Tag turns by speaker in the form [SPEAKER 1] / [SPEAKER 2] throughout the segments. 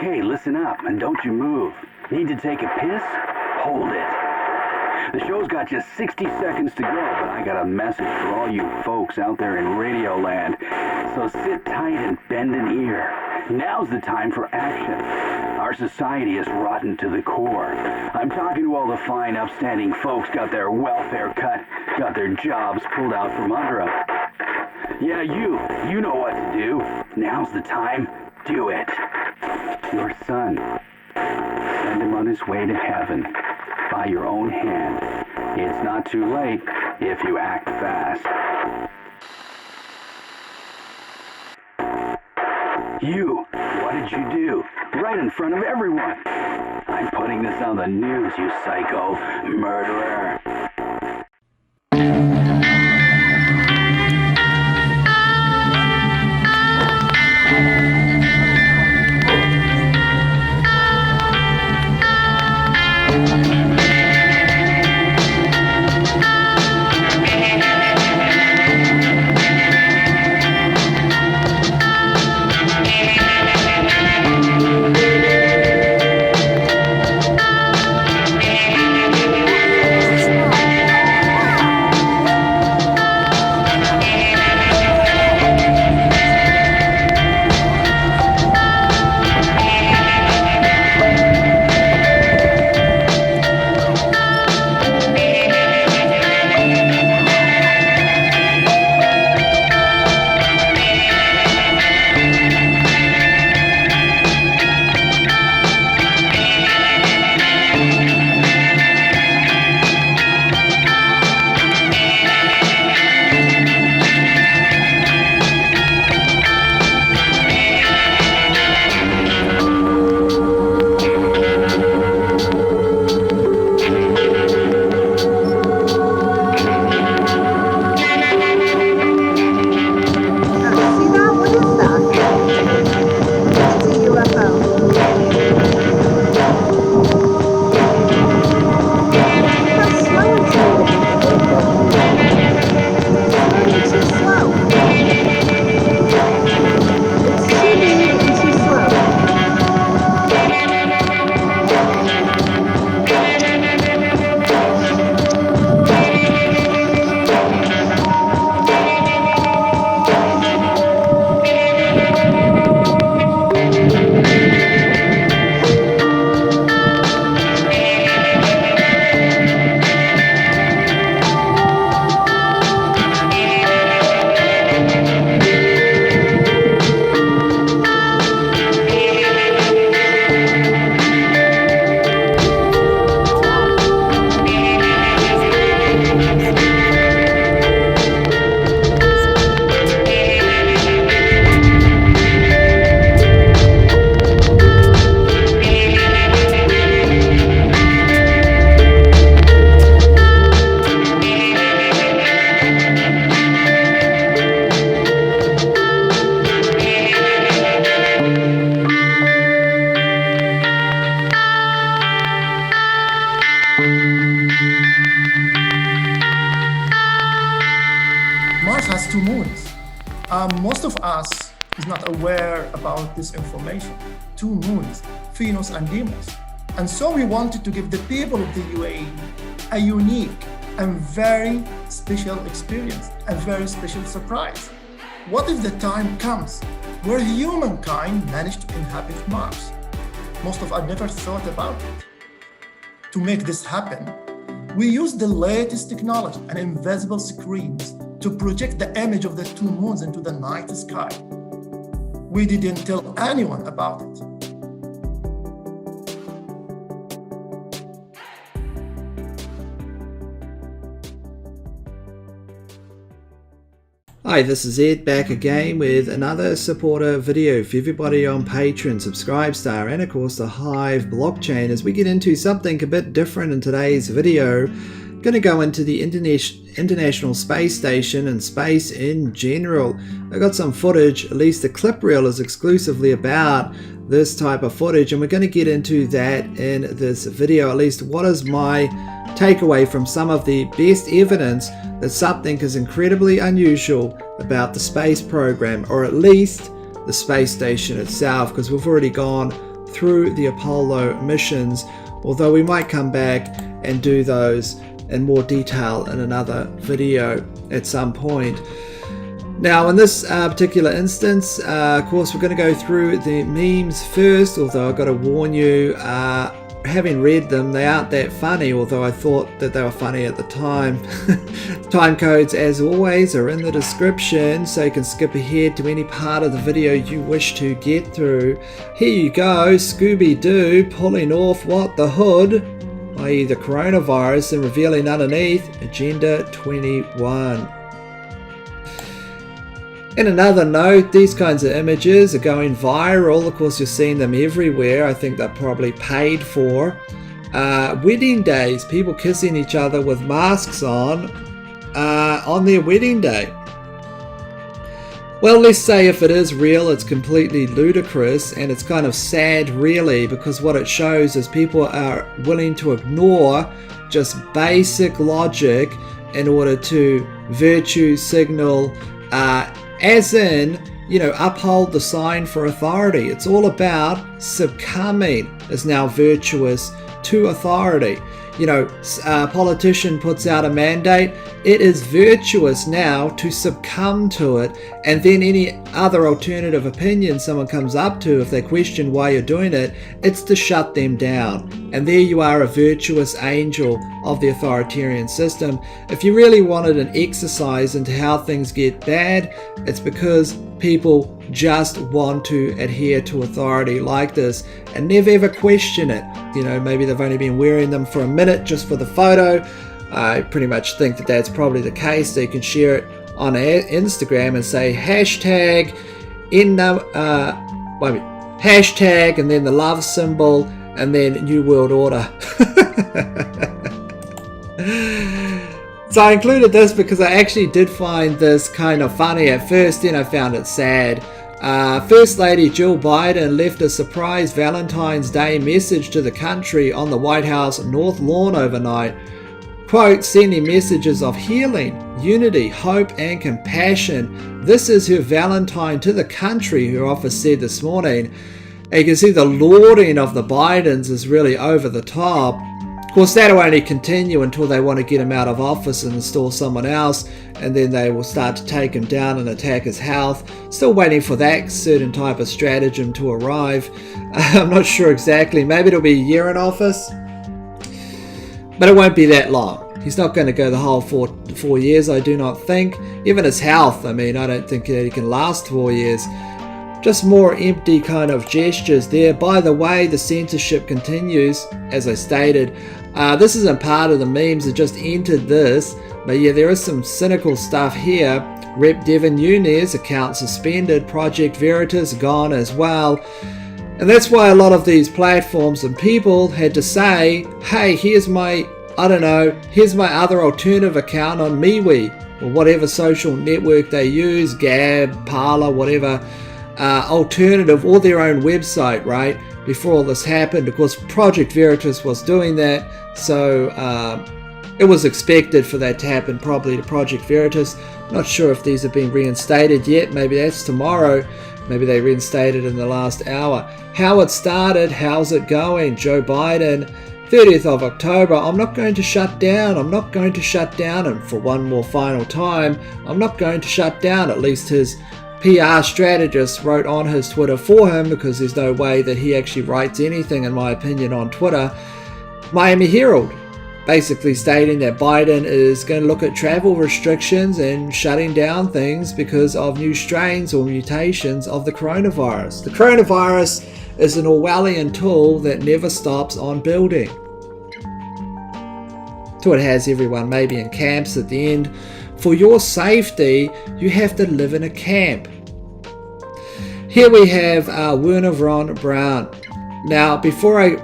[SPEAKER 1] Okay, listen up and don't you move. Need to take a piss? Hold it. The show's got just 60 seconds to go, but I got a message for all you folks out there in Radio Land. So sit tight and bend an ear. Now's the time for action. Our society is rotten to the core. I'm talking to all the fine, upstanding folks got their welfare cut, got their jobs pulled out from under them. Yeah, you know what to do. Now's the time. Do it. Your son. Send him on his way to heaven. By your own hand. It's not too late if you act fast. You, what did you do? Right in front of everyone. I'm putting this on the news, you psycho murderer.
[SPEAKER 2] Mars has two moons. Most of us is not aware about this information. Two moons, Venus and Deimos. And so we wanted to give the people of the UAE a unique and very special experience, a very special surprise. What if the time comes where humankind managed to inhabit Mars? Most of us never thought about it. To make this happen, we used the latest technology and invisible screens to project the image of the two moons into the night sky. We didn't tell anyone about it.
[SPEAKER 3] Hi, this is Ed back again with another supporter video for everybody on Patreon, Subscribestar, and of course the Hive blockchain as we get into something a bit different in today's video. Going to go into the International Space Station and space in general. I got some footage, at least the clip reel is exclusively about this type of footage, and we're going to get into that in this video. At least what is my takeaway from some of the best evidence that something is incredibly unusual about the space program, or at least the space station itself, because we've already gone through the Apollo missions, although we might come back and do those in more detail in another video at some point. Now, in this particular instance, of course, we're going to go through the memes first, although I've got to warn you, having read them, they aren't that funny, although I thought that they were funny at the time. Time codes, as always, are in the description, so you can skip ahead to any part of the video you wish to get through. Here you go, Scooby-Doo pulling off what? The hood, i.e. the coronavirus, and revealing underneath Agenda 21. In another note, these kinds of images are going viral. Of course, you're seeing them everywhere. I think they're probably paid for. Wedding days, people kissing each other with masks on their wedding day. Well, let's say if it is real, it's completely ludicrous, and it's kind of sad, really, because what it shows is people are willing to ignore just basic logic in order to virtue signal, as in, uphold the sign for authority. It's all about succumbing is now virtuous to authority. A politician puts out a mandate, it is virtuous now to succumb to it, and then any other alternative opinion someone comes up to, if they question why you're doing it, it's to shut them down. And there you are, a virtuous angel of the authoritarian system. If you really wanted an exercise into how things get bad, it's because people just want to adhere to authority like this and never ever question it. Maybe they've only been wearing them for a minute just for the photo. I pretty much think that that's probably the case. They can share it on Instagram and say hashtag hashtag and then the love symbol and then New World Order. So I included this because I actually did find this kind of funny at first, then I found it sad. First Lady Jill Biden left a surprise Valentine's Day message to the country on the White House North Lawn overnight. Quote, sending messages of healing, unity, hope and compassion. This is her Valentine to the country, her office said this morning. And you can see the lauding of the Bidens is really over the top. Of course, that'll only continue until they want to get him out of office and install someone else, and then they will start to take him down and attack his health. Still waiting for that certain type of stratagem to arrive. I'm not sure exactly. Maybe it'll be a year in office, but it won't be that long. He's not going to go the whole four years, I do not think. Even his health, I don't think that he can last 4 years. Just more empty kind of gestures there. By the way, the censorship continues, as I stated. This isn't part of the memes that just entered this, but yeah, there is some cynical stuff here. Rep Devin Nunes account suspended, Project Veritas gone as well. And that's why a lot of these platforms and people had to say, hey, here's my other alternative account on MeWe, or whatever social network they use, Gab, Parler, whatever. Alternative, or their own website, right? Before all this happened, of course, Project Veritas was doing that, so it was expected for that to happen probably to Project Veritas. Not sure if these have been reinstated yet. Maybe that's tomorrow. Maybe they reinstated in the last hour. How it started, how's it going? Joe Biden, 30th of October, I'm not going to shut down. I'm not going to shut down. And for one more final time, I'm not going to shut down. At least his PR strategist wrote on his Twitter for him, because there's no way that he actually writes anything, in my opinion, on Twitter. Miami Herald basically stating that Biden is going to look at travel restrictions and shutting down things because of new strains or mutations of the coronavirus. The coronavirus is an Orwellian tool that never stops on building. So it has everyone maybe in camps at the end. For your safety, you have to live in a camp. Here we have Wernher von Braun. Now, before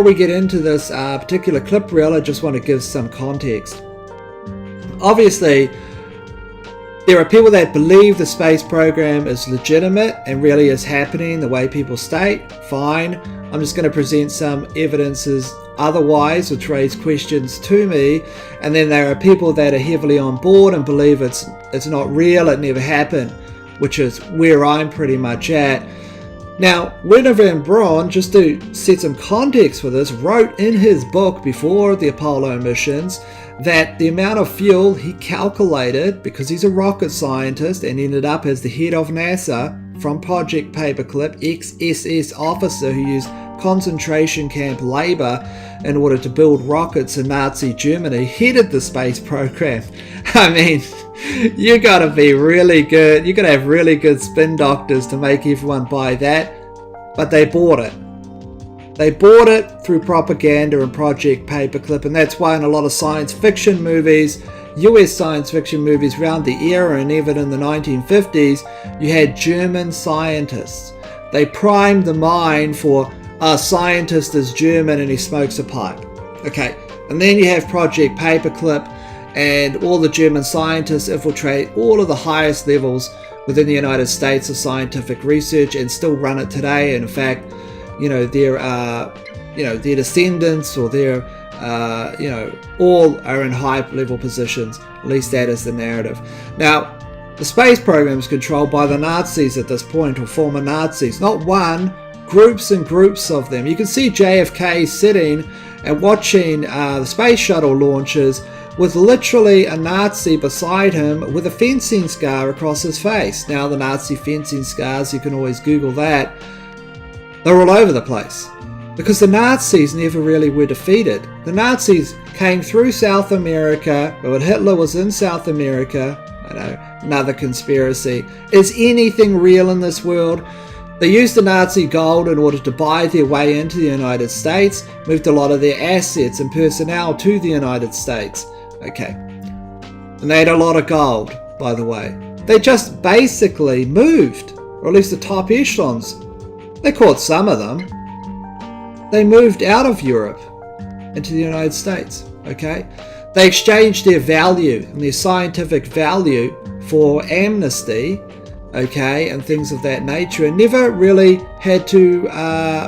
[SPEAKER 3] we get into this particular clip reel, I just want to give some context. Obviously, there are people that believe the space program is legitimate and really is happening the way people state. Fine. I'm just going to present some evidences otherwise, which raise questions to me. And then there are people that are heavily on board and believe it's not real, it never happened, which is where I'm pretty much at. Now, Wernher von Braun, just to set some context for this, wrote in his book before the Apollo missions that the amount of fuel he calculated, because he's a rocket scientist and ended up as the head of NASA from Project Paperclip, ex-SS officer who used concentration camp labor in order to build rockets in Nazi Germany, headed the space program. I mean, you gotta be really good. You gotta have really good spin doctors to make everyone buy that. But they bought it. They bought it through propaganda and Project Paperclip, and that's why in a lot of science fiction movies, US science fiction movies around the era and even in the 1950s, you had German scientists. They primed the mind for a scientist is German and he smokes a pipe. Okay, and then you have Project Paperclip, and all the German scientists infiltrate all of the highest levels within the United States of scientific research and still run it today. And in fact, their descendants or their all are in high level positions. At least that is the narrative. Now, the space program is controlled by the Nazis at this point, or former Nazis. Not one, groups and groups of them. You can see JFK sitting and watching the space shuttle launches with literally a Nazi beside him with a fencing scar across his face. Now, the Nazi fencing scars, you can always Google that. They're all over the place because the Nazis never really were defeated. The Nazis came through South America, but when Hitler was in South America, I know, another conspiracy. Is anything real in this world? They used the Nazi gold in order to buy their way into the United States, moved a lot of their assets and personnel to the United States. Okay. And they had a lot of gold, by the way. They just basically moved, or at least the top echelons. They caught some of them. They moved out of Europe into the United States. Okay. They exchanged their value and their scientific value for amnesty, okay, and things of that nature, and never really had to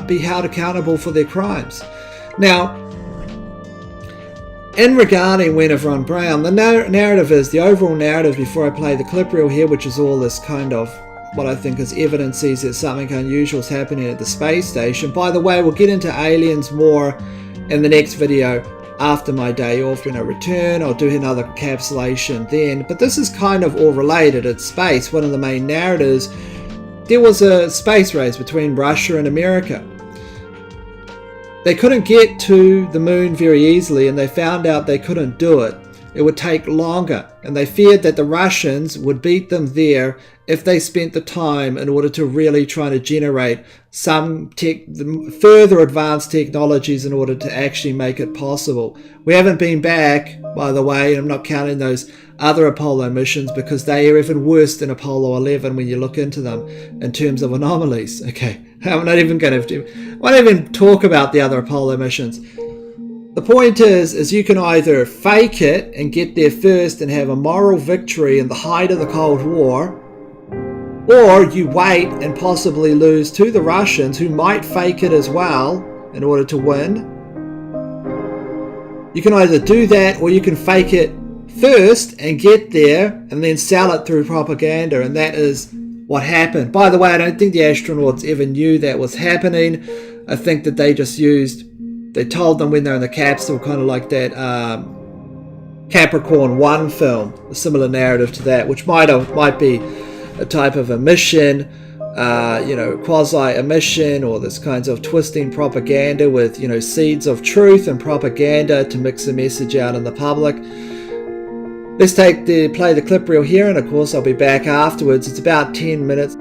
[SPEAKER 3] be held accountable for their crimes. Now, in regarding Wernher von Braun, the narrative is, the overall narrative, before I play the clip reel here, which is all this kind of what I think is evidences that something unusual is happening at the space station. By the way, we'll get into aliens more in the next video after my day off. When I return, I'll do another encapsulation then. But this is kind of all related. It's space. One of the main narratives, there was a space race between Russia and America. They couldn't get to the moon very easily, and they found out they couldn't do it. It would take longer, and they feared that the Russians would beat them there if they spent the time in order to really try to generate some further advanced technologies in order to actually make it possible. We haven't been back, by the way, and I'm not counting those other Apollo missions because they are even worse than Apollo 11 when you look into them in terms of anomalies. Okay, I'm not even going to I won't even talk about the other Apollo missions. The point is you can either fake it and get there first and have a moral victory in the height of the Cold War, or you wait and possibly lose to the Russians, who might fake it as well in order to win. You can either do that, or you can fake it first and get there and then sell it through propaganda, and that is what happened. By the way, I don't think the astronauts ever knew that was happening. I think that they just they told them when they're in the capsule, kind of like that Capricorn 1 film, a similar narrative to that, which might be a type of emission, quasi-emission, or this kinds of twisting propaganda with, seeds of truth and propaganda to mix the message out in the public. Let's play the clip reel here, and of course I'll be back afterwards. It's about 10 minutes.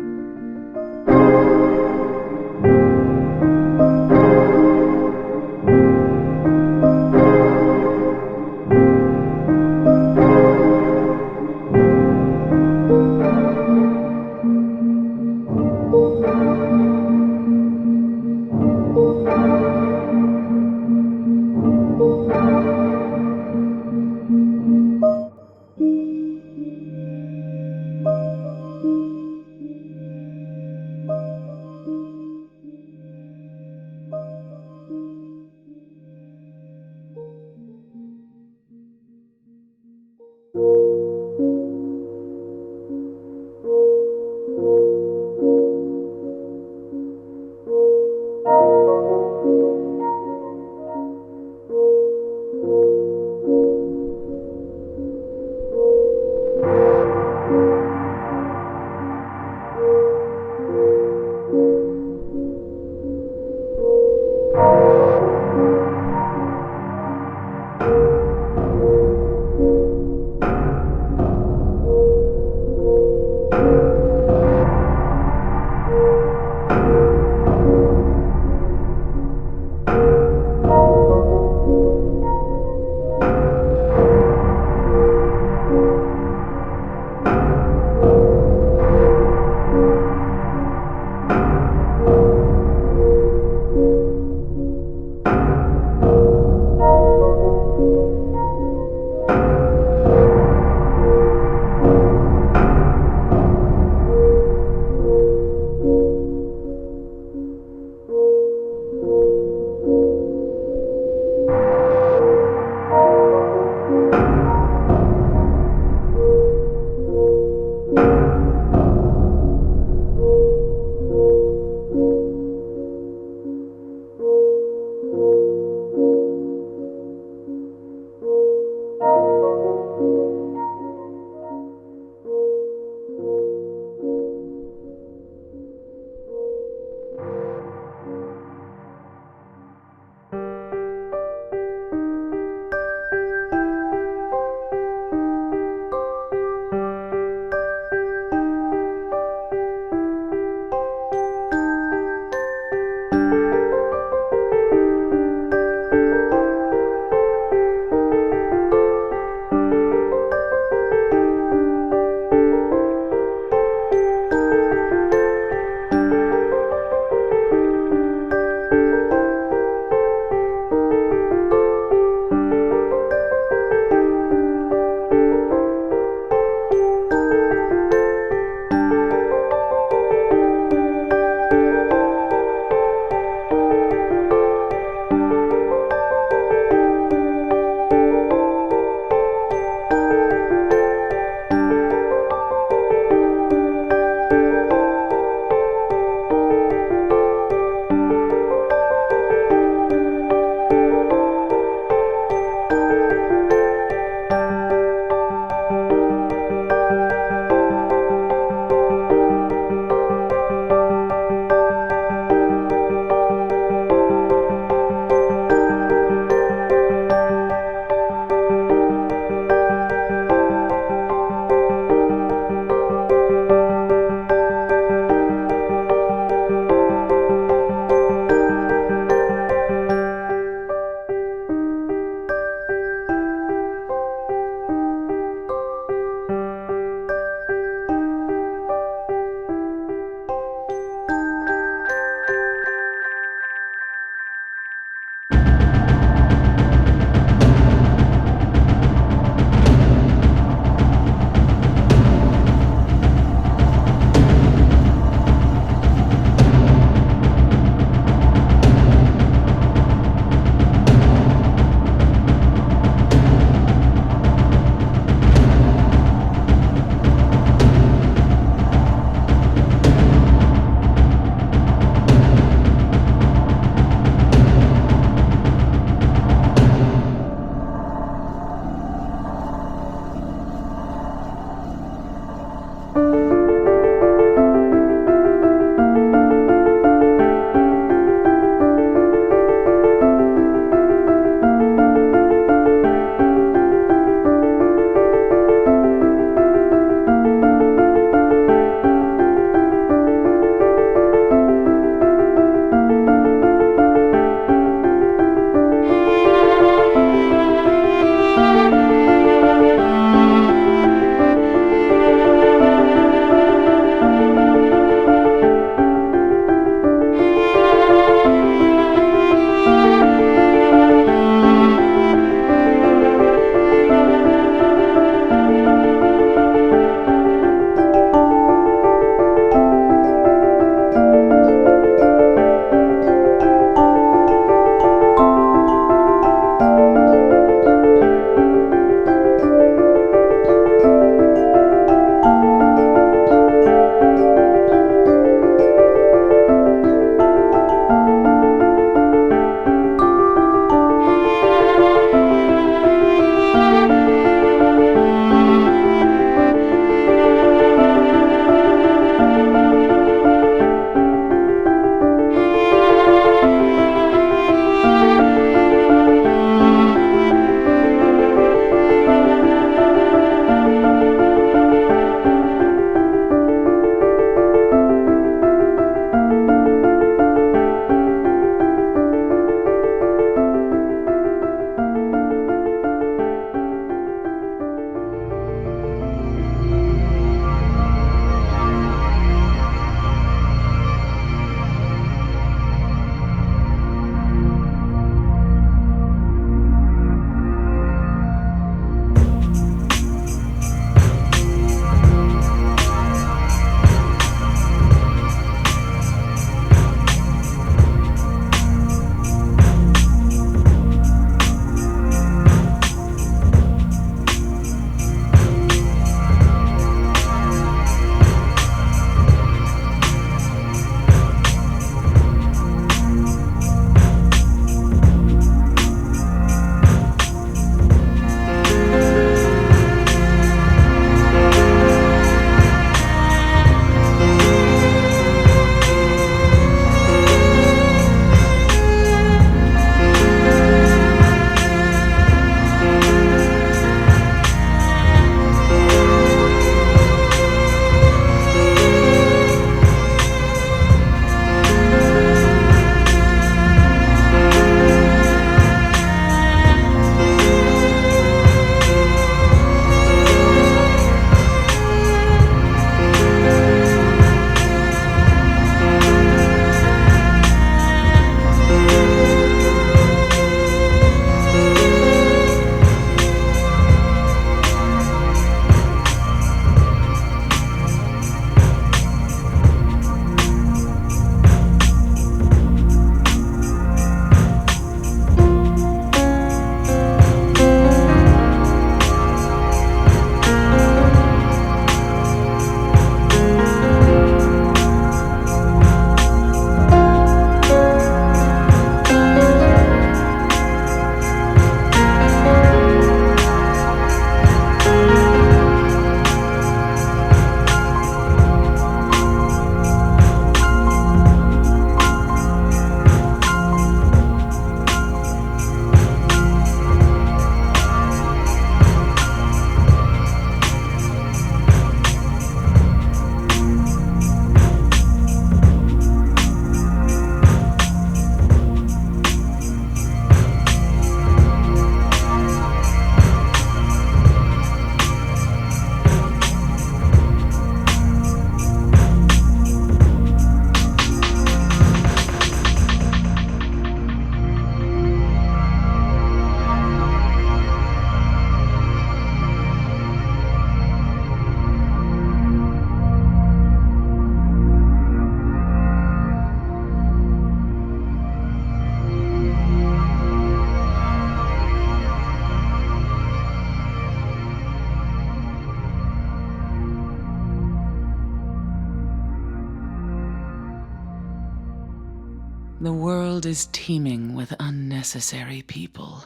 [SPEAKER 4] world is teeming with unnecessary people.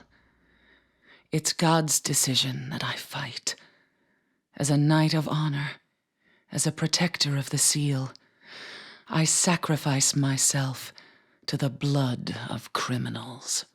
[SPEAKER 4] It's God's decision that I fight. As a knight of honor, as a protector of the seal, I sacrifice myself to the blood of criminals.